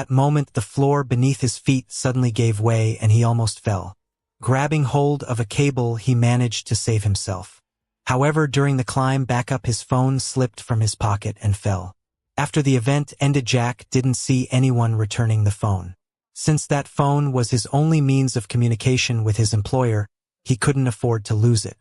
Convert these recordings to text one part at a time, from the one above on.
that moment, the floor beneath his feet suddenly gave way and he almost fell. Grabbing hold of a cable, he managed to save himself. However, during the climb back up, his phone slipped from his pocket and fell. After the event ended, Jack didn't see anyone returning the phone. Since that phone was his only means of communication with his employer, he couldn't afford to lose it.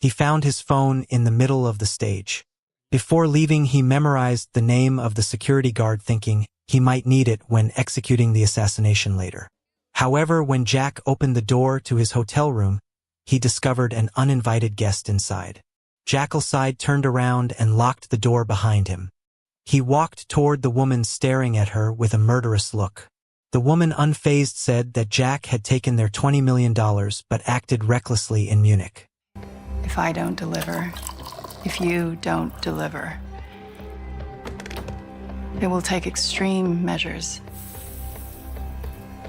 He found his phone in the middle of the stage. Before leaving, he memorized the name of the security guard, thinking he might need it when executing the assassination later. However, when Jack opened the door to his hotel room, he discovered an uninvited guest inside. Jackal sighed, turned around, and locked the door behind him. He walked toward the woman, staring at her with a murderous look. The woman, unfazed, said that Jack had taken their $20 million but acted recklessly in Munich. If I don't deliver, if you don't deliver, it will take extreme measures.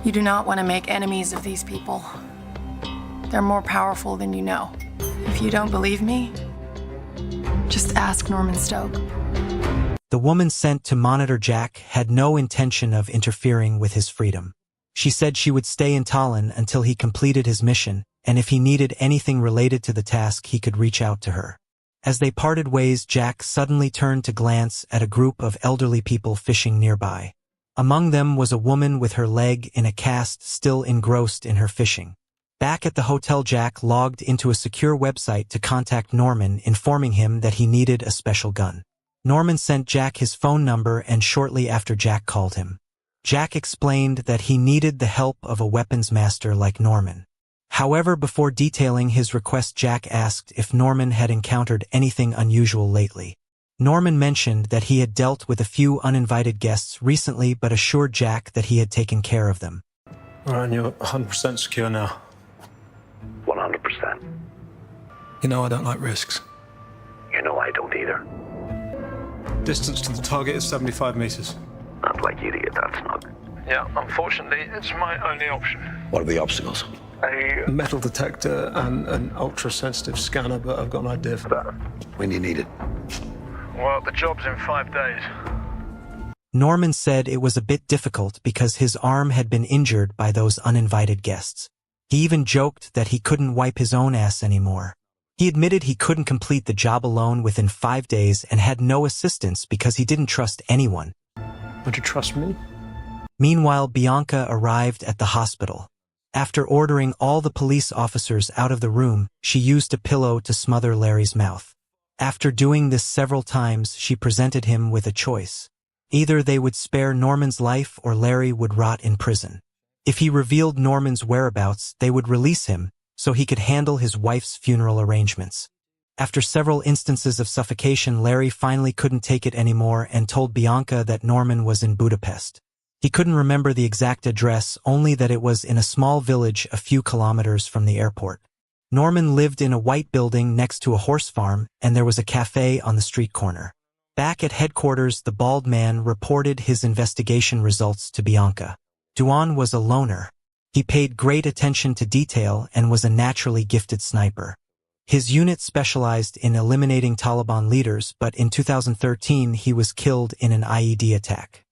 You do not want to make enemies of these people. They're more powerful than you know. If you don't believe me, just ask Norman Stoke. The woman sent to monitor Jack had no intention of interfering with his freedom. She said she would stay in Tallinn until he completed his mission, and if he needed anything related to the task, he could reach out to her. As they parted ways, Jack suddenly turned to glance at a group of elderly people fishing nearby. Among them was a woman with her leg in a cast, still engrossed in her fishing. Back at the hotel, Jack logged into a secure website to contact Norman, informing him that he needed a special gun. Norman sent Jack his phone number, and shortly after, Jack called him. Jack explained that he needed the help of a weapons master like Norman. However, before detailing his request, Jack asked if Norman had encountered anything unusual lately. Norman mentioned that he had dealt with a few uninvited guests recently, but assured Jack that he had taken care of them. All right, and you're 100% secure now? 100%. You know I don't like risks. You know I don't either. Distance to the target is 75 meters. Not like you to get that snug. Yeah, unfortunately, it's my only option. What are the obstacles? A metal detector and an ultra-sensitive scanner, but I've got an idea for that. When do you need it? Well, the job's in 5 days. Norman said it was a bit difficult because his arm had been injured by those uninvited guests. He even joked that he couldn't wipe his own ass anymore. He admitted he couldn't complete the job alone within 5 days and had no assistance because he didn't trust anyone. Would you trust me? Meanwhile, Bianca arrived at the hospital. After ordering all the police officers out of the room, she used a pillow to smother Larry's mouth. After doing this several times, she presented him with a choice. Either they would spare Norman's life or Larry would rot in prison. If he revealed Norman's whereabouts, they would release him so he could handle his wife's funeral arrangements. After several instances of suffocation, Larry finally couldn't take it anymore and told Bianca that Norman was in Budapest. He couldn't remember the exact address, only that it was in a small village a few kilometers from the airport. Norman lived in a white building next to a horse farm, and there was a cafe on the street corner. Back at headquarters, the bald man reported his investigation results to Bianca. Duan was a loner. He paid great attention to detail and was a naturally gifted sniper. His unit specialized in eliminating Taliban leaders, but in 2013 he was killed in an IED attack.